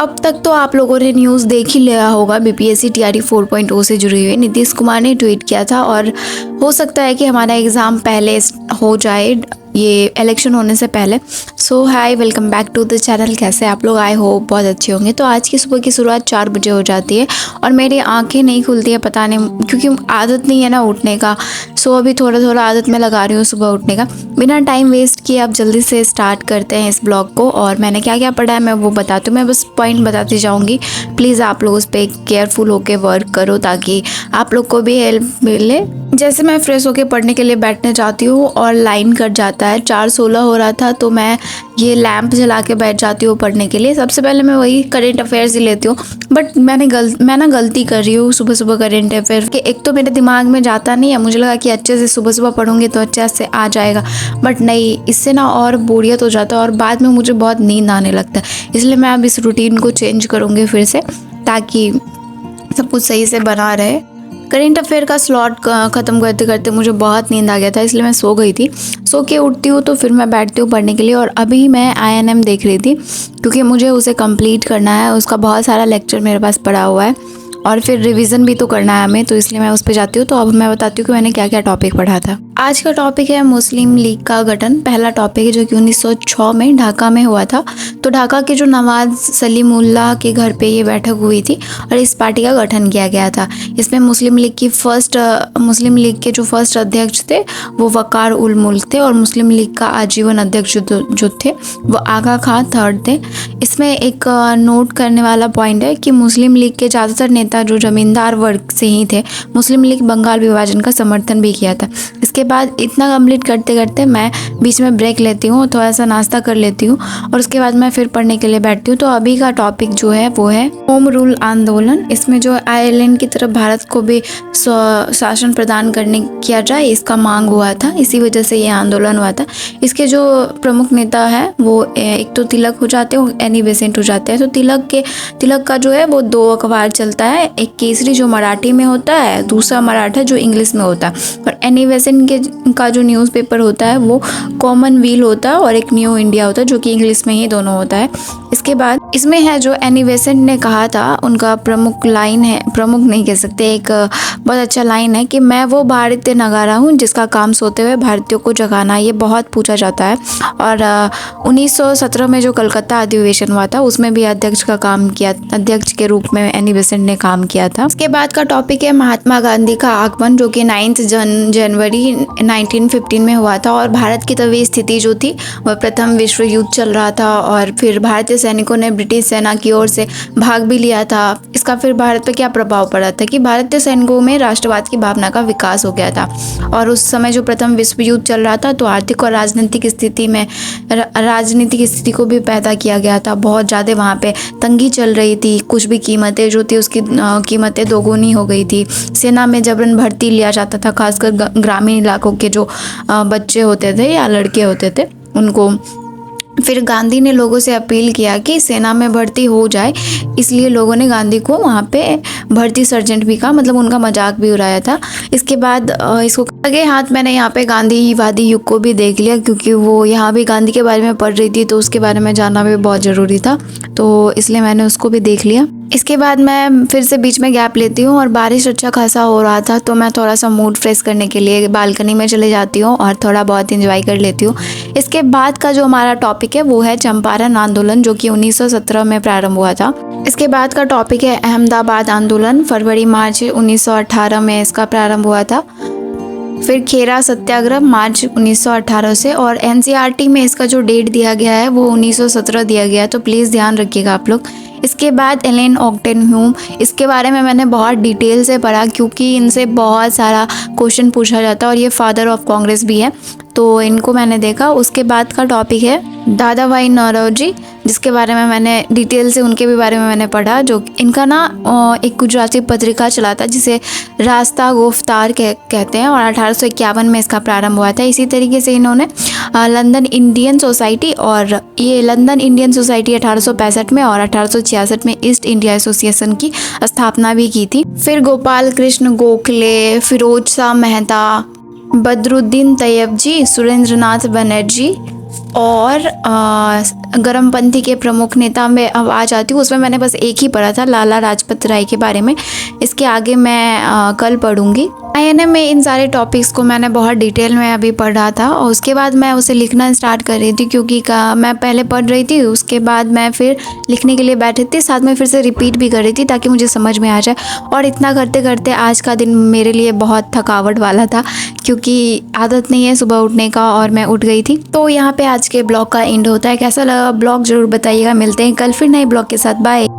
अब तक तो आप लोगों ने न्यूज़ देख ही लिया होगा। बीपीएससी टीआरटी 4.0 से जुड़ी हुई नीतीश कुमार ने ट्वीट किया था और हो सकता है कि हमारा एग्ज़ाम पहले हो जाए ये इलेक्शन होने से पहले। So hi, welcome back to the channel. कैसे आप लोग? आए हो बहुत अच्छे होंगे। तो आज की सुबह की शुरुआत 4 बजे हो जाती है और मेरी आंखें नहीं खुलती है, पता नहीं क्योंकि आदत नहीं है ना उठने का। सो अभी थोड़ा थोड़ा आदत में लगा रही हूँ सुबह उठने का। बिना टाइम वेस्ट किए आप जल्दी से स्टार्ट करते हैं इस ब्लॉग को। और मैंने क्या क्या पढ़ा है मैं वो बताती हूँ, मैं बस पॉइंट बताती जाऊँगी। प्लीज़ आप लोग उस पर केयरफुल होकर वर्क करो ताकि आप लोग को भी हेल्प मिले। जैसे मैं फ्रेश होकर पढ़ने के लिए बैठने जाती हूँ और लाइन कट जाता है, 4:16 हो रहा था, तो मैं ये लैंप जला के बैठ जाती हूँ पढ़ने के लिए। सबसे पहले मैं वही करेंट अफेयर्स ही लेती हूँ, बट मैं ना गलती कर रही हूँ सुबह सुबह करेंट अफेयर के। एक तो मेरे दिमाग में जाता नहीं है, मुझे लगा कि अच्छे से सुबह सुबह पढ़ूंगी तो अच्छे से आ जाएगा, बट नहीं, इससे ना और बोरियत हो जाता है और बाद में मुझे बहुत नींद आने लगता है। इसलिए मैं अब इस रूटीन को चेंज करूँगी फिर से, ताकि सब कुछ सही से बना रहे। करेंट अफेयर का स्लॉट ख़त्म करते करते मुझे बहुत नींद आ गया था, इसलिए मैं सो गई थी। सो के उठती हूँ तो फिर मैं बैठती हूँ पढ़ने के लिए। और अभी मैं INM देख रही थी क्योंकि मुझे उसे कंप्लीट करना है। उसका बहुत सारा लेक्चर मेरे पास पड़ा हुआ है और फिर रिवीजन भी तो करना है हमें, तो इसलिए मैं उस पर जाती हूँ। तो अब मैं बताती हूँ कि मैंने क्या क्या टॉपिक पढ़ा था। आज का टॉपिक है मुस्लिम लीग का गठन। पहला टॉपिक है जो कि 1906 में ढाका में हुआ था। तो ढाका के जो नवाज सलीमुल्लाह के घर पे ये बैठक हुई थी और इस पार्टी का गठन किया गया था। इसमें मुस्लिम लीग के जो फर्स्ट अध्यक्ष थे वो वकार उल मुल्क थे और मुस्लिम लीग का आजीवन अध्यक्ष जो थे वो आगा खां थर्ड थे। इसमें एक नोट करने वाला पॉइंट है कि मुस्लिम लीग के ज़्यादातर नेता जो जमींदार वर्ग से ही थे। मुस्लिम लीग बंगाल विभाजन का समर्थन भी किया था। इसके बाद इतना कंप्लीट करते करते मैं बीच में ब्रेक लेती हूँ, थोड़ा सा नाश्ता कर लेती हूँ और उसके बाद मैं फिर पढ़ने के लिए बैठती हूँ। तो अभी का टॉपिक जो है वो है होम रूल आंदोलन। इसमें जो आयरलैंड की तरफ भारत को भी शासन प्रदान करने किया जाए, इसका मांग हुआ था। इसी वजह से ये आंदोलन हुआ था। इसके जो प्रमुख नेता है वो एक तो तिलक हो जाते हैं, एनी बेसेंट हो जाते हैं। तो तिलक का जो है वो 2 अखबार चलता है, एक केसरी जो मराठी में होता है, दूसरा मराठा जो इंग्लिश में होता है। और एनी बेसेंट का जो न्यूज़पेपर होता है वो कॉमनवेल्थ होता है और एक न्यू इंडिया होता है जो कि इंग्लिश में ही दोनों होता है। इसके बाद इसमें है जो एनी बेसेंट ने कहा था, उनका प्रमुख लाइन है, प्रमुख नहीं कह सकते, एक बहुत अच्छा लाइन है कि मैं वो भारतीय नगारा हूँ जिसका काम सोते हुए भारतीयों को जगाना। ये बहुत पूछा जाता है। और 1917 में जो कलकत्ता अधिवेशन हुआ था उसमें भी अध्यक्ष के रूप में एनी बेसेंट ने काम किया था। इसके बाद का टॉपिक है महात्मा गांधी का आगमन, जो कि 9 जनवरी 1915 में हुआ था। और भारत की तभी स्थिति जो थी वह प्रथम विश्व युद्ध चल रहा था और फिर भारतीय सैनिकों ने ब्रिटिश सेना की ओर से भाग भी लिया था। इसका फिर भारत पर क्या प्रभाव पड़ा था कि भारतीय सैनिकों में राष्ट्रवाद की भावना का विकास हो गया था। और उस समय जो प्रथम विश्व युद्ध चल रहा था तो आर्थिक और राजनीतिक स्थिति को भी पैदा किया गया था। बहुत ज़्यादा वहाँ पे तंगी चल रही थी, कुछ भी कीमतें जो थी उसकी कीमतें दोगुनी हो गई थी। सेना में जबरन भर्ती लिया जाता था, खासकर ग्रामीण इलाकों के जो बच्चे होते थे या लड़के होते थे उनको। फिर गांधी ने लोगों से अपील किया कि सेना में भर्ती हो जाए, इसलिए लोगों ने गांधी को वहाँ पे भर्ती सर्जेंट भी कहा, मतलब उनका मजाक भी उड़ाया था। इसके बाद इसको आगे हाथ मैंने यहाँ पे गांधीवादी युग को भी देख लिया क्योंकि वो यहाँ भी गांधी के बारे में पढ़ रही थी तो उसके बारे में जानना भी बहुत ज़रूरी था, तो इसलिए मैंने उसको भी देख लिया। इसके बाद मैं फिर से बीच में गैप लेती हूँ और बारिश अच्छा खासा हो रहा था तो मैं थोड़ा सा मूड फ्रेश करने के लिए बालकनी में चले जाती हूँ और थोड़ा बहुत एंजॉय कर लेती हूँ। इसके बाद का जो हमारा टॉपिक है वो है चंपारण आंदोलन, जो कि 1917 में प्रारंभ हुआ था। इसके बाद का टॉपिक है अहमदाबाद आंदोलन, फरवरी मार्च 1918 में इसका प्रारंभ हुआ था। फिर खेरा सत्याग्रह मार्च 1918 से, और NCERT में इसका जो डेट दिया गया है वो 1917 दिया गया है, तो प्लीज़ ध्यान रखिएगा आप लोग। इसके बाद एलेन ऑक्टेनह्यूम, इसके बारे में मैंने बहुत डिटेल से पढ़ा क्योंकि इनसे बहुत सारा क्वेश्चन पूछा जाता है और ये फादर ऑफ कांग्रेस भी है, तो इनको मैंने देखा। उसके बाद का टॉपिक है दादा भाई नौरोजी, जिसके बारे में मैंने डिटेल से उनके भी बारे में मैंने पढ़ा। जो इनका ना एक गुजराती पत्रिका चला था जिसे रास्ता गुफ्तार कहते हैं और 1851 में इसका प्रारंभ हुआ था। इसी तरीके से इन्होंने लंदन इंडियन सोसाइटी 1865 में और 1866 में ईस्ट इंडिया एसोसिएशन की स्थापना भी की थी। फिर गोपाल कृष्ण गोखले, फिरोज शाह मेहता, बदरुद्दीन तैयब जी, सुरेंद्रनाथ बनर्जी, और गरमपंथी के प्रमुख नेता में अब आ जाती हूँ। उसमें मैंने बस एक ही पढ़ा था, लाला लाजपत राय के बारे में। इसके आगे मैं कल पढ़ूंगी। INM में इन सारे टॉपिक्स को मैंने बहुत डिटेल में अभी पढ़ा था और उसके बाद मैं उसे लिखना स्टार्ट कर रही थी, क्योंकि मैं पहले पढ़ रही थी, उसके बाद मैं फिर लिखने के लिए बैठी थी, साथ में फिर से रिपीट भी कर रही थी ताकि मुझे समझ में आ जाए। और इतना करते करते आज का दिन मेरे लिए बहुत थकावट वाला था, क्योंकि आदत नहीं है सुबह उठने का और मैं उठ गई थी। तो यहाँ पे आज के ब्लॉग का एंड होता है। कैसा लगा ब्लॉग ज़रूर बताइएगा। मिलते हैं कल फिर नए ब्लॉग के साथ। बाय।